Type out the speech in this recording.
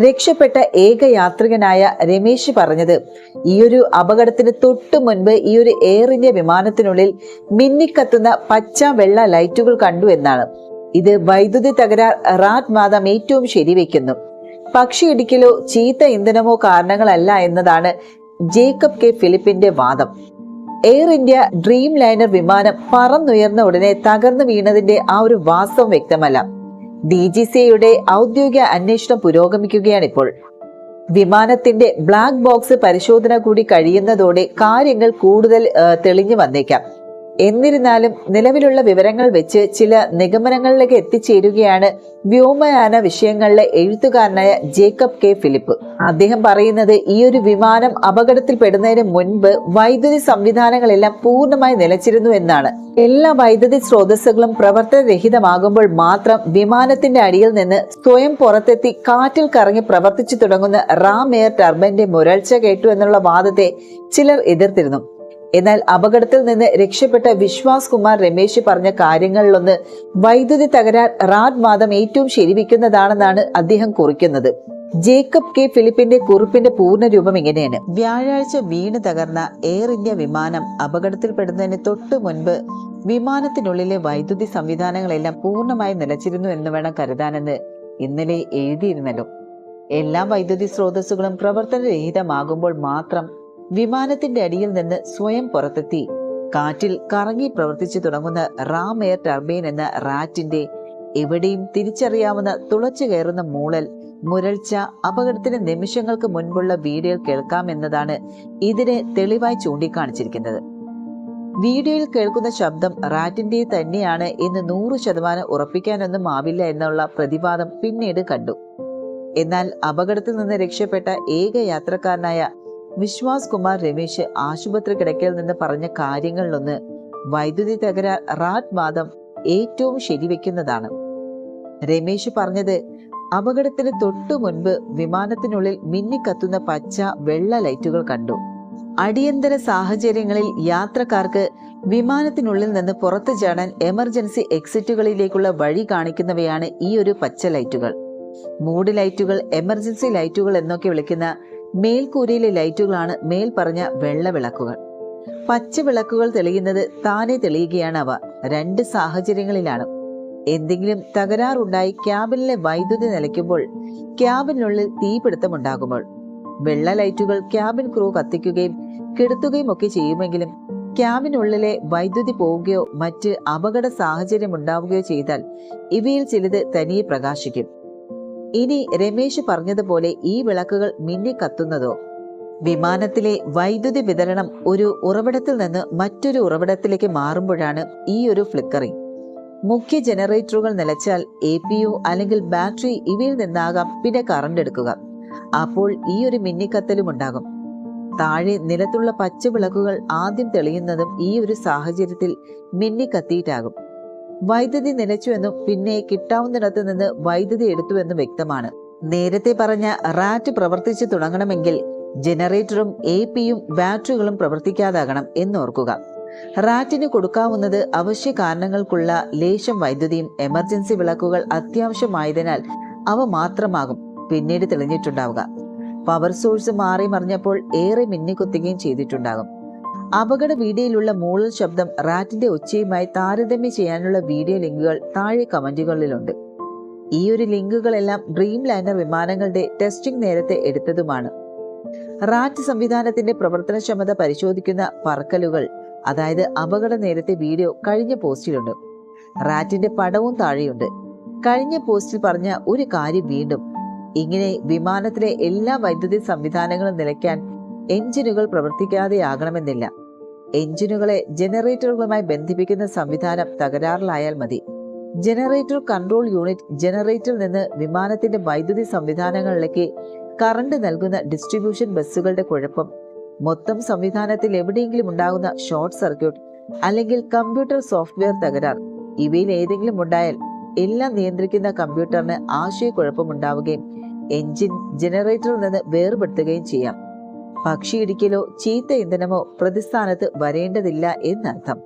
രക്ഷപ്പെട്ട ഏക യാത്രികനായ രമേശ് പറഞ്ഞത് ഈയൊരു അപകടത്തിന് തൊട്ടു മുൻപ് ഈയൊരു എയർ ഇന്ത്യ വിമാനത്തിനുള്ളിൽ മിന്നിക്കത്തുന്ന പച്ച വെള്ള ലൈറ്റുകൾ കണ്ടു എന്നാണ്. ഇത് വൈദ്യുതി തകരാർ റാറ്റ് വാദം ഏറ്റവും ശരിവെക്കുന്നു. പക്ഷി ഇടിക്കലോ ചീത്ത ഇന്ധനമോ കാരണങ്ങളല്ല എന്നതാണ് ജേക്കബ് കെ ഫിലിപ്പിന്റെ വാദം. എയർ ഇന്ത്യ ഡ്രീം ലൈനർ വിമാനം പറന്നുയർന്ന ഉടനെ തകർന്നു വീണതിന്റെ ആ ഒരു വാസ്തവം വ്യക്തമല്ല. DGCAയുടെ ഔദ്യോഗിക അന്വേഷണം പുരോഗമിക്കുകയാണിപ്പോൾ. വിമാനത്തിന്റെ ബ്ലാക്ക് ബോക്സ് പരിശോധന കൂടി കഴിയുന്നതോടെ കാര്യങ്ങൾ കൂടുതൽ തെളിഞ്ഞു വന്നേക്കാം. എന്നിരുന്നാലും നിലവിലുള്ള വിവരങ്ങൾ വെച്ച് ചില നിഗമനങ്ങളിലേക്ക് എത്തിച്ചേരുകയാണ് വ്യോമയാന വിഷയങ്ങളിലെ എഴുത്തുകാരനായ ജേക്കബ് കെ ഫിലിപ്പ്. അദ്ദേഹം പറയുന്നത് ഈ ഒരു വിമാനം അപകടത്തിൽപ്പെടുന്നതിന് മുൻപ് വൈദ്യുതി സംവിധാനങ്ങളെല്ലാം പൂർണ്ണമായി നിലച്ചിരുന്നു എന്നാണ്. എല്ലാ വൈദ്യുതി സ്രോതസ്സുകളും പ്രവർത്തനരഹിതമാകുമ്പോൾ മാത്രം വിമാനത്തിന്റെ അടിയിൽ നിന്ന് സ്വയം പുറത്തെത്തി കാറ്റിൽ കറങ്ങി പ്രവർത്തിച്ചു തുടങ്ങുന്ന റാം എയർ ടർബൈന്റെ മുരൾച്ച കേട്ടു എന്നുള്ള വാദത്തെ ചിലർ എതിർത്തിരുന്നു. എന്നാൽ അപകടത്തിൽ നിന്ന് രക്ഷപ്പെട്ട വിശ്വാസ് കുമാർ രമേശ് പറഞ്ഞ കാര്യങ്ങളിലൊന്ന് വൈദ്യുതി തകരാർ റാറ്റ് വാദം ഏറ്റവും ശരിവെക്കുന്നതാണെന്നാണ് അദ്ദേഹം കുറിക്കുന്നത്. ജേക്കബ് കെ ഫിലിപ്പിന്റെ കുറിപ്പിന്റെ പൂർണ്ണരൂപം ഇങ്ങനെയാണ്: വ്യാഴാഴ്ച വീണ് തകർന്ന എയർ ഇന്ത്യ വിമാനം അപകടത്തിൽപ്പെടുന്നതിന് തൊട്ടു മുൻപ് വിമാനത്തിനുള്ളിലെ വൈദ്യുതി സംവിധാനങ്ങളെല്ലാം പൂർണ്ണമായി നിലച്ചിരുന്നു എന്ന് വേണം കരുതാനെന്ന് ഇന്നലെ എഴുതിയിരുന്നല്ലോ. എല്ലാ വൈദ്യുതി സ്രോതസ്സുകളും പ്രവർത്തനരഹിതമാകുമ്പോൾ മാത്രം വിമാനത്തിന്റെ അടിയിൽ നിന്ന് സ്വയം പുറത്തെത്തി കാറ്റിൽ കറങ്ങി പ്രവർത്തിച്ചു തുടങ്ങുന്ന റാം എയർ ടർബൈൻ എന്ന റാറ്റിന്റെ എവിടെയും തിരിച്ചറിയാവുന്ന തുളച്ചു കയറുന്ന മൂളൽ, മുരൾച്ച അപകടത്തിന് നിമിഷങ്ങൾക്ക് മുൻപുള്ള വീഡിയോയിൽ കേൾക്കാമെന്നതാണ് ഇതിനെ തെളിവായി ചൂണ്ടിക്കാണിച്ചിരിക്കുന്നത്. വീഡിയോയിൽ കേൾക്കുന്ന ശബ്ദം റാറ്റിന്റെ തന്നെയാണ് എന്ന് 100% ഉറപ്പിക്കാനൊന്നും ആവില്ല എന്നുള്ള പ്രതിവാദം പിന്നീട് കണ്ടു. എന്നാൽ അപകടത്തിൽ നിന്ന് രക്ഷപ്പെട്ട ഏക യാത്രക്കാരനായ വിശ്വാസ് കുമാർ രമേശ് ആശുപത്രി കിടക്കയിൽ നിന്ന് പറഞ്ഞ കാര്യങ്ങളിലൊന്ന് വൈദ്യുതി തകരാർ റാറ്റ് വാദം ഏറ്റവും ശരിവെക്കുന്നതാണ്. രമേശ് പറഞ്ഞത് അപകടത്തിന് തൊട്ടു മുൻപ് വിമാനത്തിനുള്ളിൽ മിന്നിക്കത്തുന്ന പച്ച വെള്ള ലൈറ്റുകൾ കണ്ടു. അടിയന്തര സാഹചര്യങ്ങളിൽ യാത്രക്കാർക്ക് വിമാനത്തിനുള്ളിൽ നിന്ന് പുറത്തു ചാടാൻ എമർജൻസി എക്സിറ്റുകളിലേക്കുള്ള വഴി കാണിക്കുന്നവയാണ് ഈ ഒരു പച്ച ലൈറ്റുകൾ. മൂഡ് ലൈറ്റുകൾ, എമർജൻസി ലൈറ്റുകൾ എന്നൊക്കെ വിളിക്കുന്ന മേൽക്കൂരയിലെ ലൈറ്റുകളാണ് മേൽ പറഞ്ഞ വെള്ള വിളക്കുകൾ. പച്ച വിളക്കുകൾ തെളിയുന്നത് താനെ തെളിയുകയാണ്. അവ രണ്ട് സാഹചര്യങ്ങളിലാണ്: എന്തെങ്കിലും തകരാറുണ്ടായി ക്യാബിനിലെ വൈദ്യുതി നിലയ്ക്കുമ്പോൾ, ക്യാബിനുള്ളിൽ തീപിടുത്തമുണ്ടാകുമ്പോൾ. വെള്ള ലൈറ്റുകൾ ക്യാബിൻ ക്രൂ കത്തിക്കുകയും കെടുത്തുകയും ഒക്കെ ചെയ്യുമെങ്കിലും ക്യാബിനുള്ളിലെ വൈദ്യുതി പോവുകയോ മറ്റ് അപകട സാഹചര്യം ഉണ്ടാവുകയോ ചെയ്താൽ ഇവയിൽ ചിലത് തനിയെ പ്രകാശിക്കും. ഇനി രമേശ് പറഞ്ഞതുപോലെ ഈ വിളക്കുകൾ മിന്നിക്കത്തുന്നതോ? വിമാനത്തിലെ വൈദ്യുതി വിതരണം ഒരു ഉറവിടത്തിൽ നിന്ന് മറ്റൊരു ഉറവിടത്തിലേക്ക് മാറുമ്പോഴാണ് ഈ ഒരു ഫ്ലിക്കറിംഗ്. മുഖ്യ ജനറേറ്ററുകൾ നിലച്ചാൽ APU അല്ലെങ്കിൽ ബാറ്ററി ഇവയിൽ നിന്നാകാം പിന്നെ കറണ്ട് എടുക്കുക. അപ്പോൾ ഈ ഒരു മിന്നിക്കത്തലും ഉണ്ടാകും. താഴെ നിലത്തുള്ള പച്ച വിളക്കുകൾ ആദ്യം തെളിയുന്നതും ഈ ഒരു സാഹചര്യത്തിൽ മിന്നിക്കത്തിയിട്ടാകും. വൈദ്യുതി നിലച്ചുവെന്നും പിന്നെ കിട്ടാവുന്നിടത്ത് നിന്ന് വൈദ്യുതി എടുത്തുവെന്നും വ്യക്തമാണ്. നേരത്തെ പറഞ്ഞ റാറ്റ് പ്രവർത്തിച്ചു തുടങ്ങണമെങ്കിൽ ജനറേറ്ററും APയും ബാറ്ററികളും പ്രവർത്തിക്കാതാകണം എന്നോർക്കുക. റാറ്റിന് കൊടുക്കാവുന്നത് അവശ്യ കാരണങ്ങൾക്കുള്ള ലേശം വൈദ്യുതിയും എമർജൻസി വിളക്കുകൾ അത്യാവശ്യമായതിനാൽ അവ മാത്രമാകും പിന്നീട് തെളിഞ്ഞിട്ടുണ്ടാവുക. പവർ സോഴ്സ് മാറി മറിഞ്ഞപ്പോൾ ഏറെ മിന്നിക്കുത്തുകയും ചെയ്തിട്ടുണ്ടാകും. അപകട വീഡിയോയിലുള്ള മൂളൽ ശബ്ദം റാറ്റിന്റെ ഒച്ചയുമായി താരതമ്യം ചെയ്യാനുള്ള വീഡിയോ ലിങ്കുകൾ താഴെ കമന്റുകളിലുണ്ട്. ഈ ഒരു ലിങ്കുകളെല്ലാം ഡ്രീം ലൈനർ വിമാനങ്ങളുടെ ടെസ്റ്റിംഗ് നേരത്തെ എടുത്തതുമാണ്. റാറ്റ് സംവിധാനത്തിന്റെ പ്രവർത്തനക്ഷമത പരിശോധിക്കുന്ന പറക്കലുകൾ, അതായത് അപകട നേരത്തെ വീഡിയോ കഴിഞ്ഞ പോസ്റ്റിലുണ്ട്. റാറ്റിന്റെ പടവും താഴെയുണ്ട്. കഴിഞ്ഞ പോസ്റ്റിൽ പറഞ്ഞ ഒരു കാര്യം വീണ്ടും: ഇങ്ങനെ വിമാനത്തിലെ എല്ലാ വൈദ്യുതി സംവിധാനങ്ങളും നിലയ്ക്കാൻ എഞ്ചിനുകൾ പ്രവർത്തിക്കാതെയാകണമെന്നില്ല. എഞ്ചിനുകളെ ജനറേറ്ററുകളുമായി ബന്ധിപ്പിക്കുന്ന സംവിധാനം തകരാറിലായാൽ മതി. ജനറേറ്റർ കൺട്രോൾ യൂണിറ്റ് ജനറേറ്ററിൽ നിന്ന് വിമാനത്തിന്റെ വൈദ്യുതി സംവിധാനങ്ങളിലേക്ക് കറണ്ട് നൽകുന്ന ഡിസ്ട്രിബ്യൂഷൻ ബസ്സുകളുടെ കുഴപ്പം, മൊത്തം സംവിധാനത്തിൽ എവിടെയെങ്കിലും ഉണ്ടാകുന്ന ഷോർട്ട് സർക്യൂട്ട് അല്ലെങ്കിൽ കമ്പ്യൂട്ടർ സോഫ്റ്റ്വെയർ തകരാർ, ഇവയിൽ ഏതെങ്കിലും ഉണ്ടായാൽ എല്ലാം നിയന്ത്രിക്കുന്ന കമ്പ്യൂട്ടറിന് ആശയക്കുഴപ്പമുണ്ടാവുകയും എഞ്ചിൻ ജനറേറ്ററിൽ നിന്ന് വേർപെടുത്തുകയും ചെയ്യാം. പക്ഷി ഇടിക്കലോ ചീത്ത ഇന്ധനമോ പ്രതിസ്ഥാനത്ത് വരേണ്ടതില്ല എന്നർത്ഥം.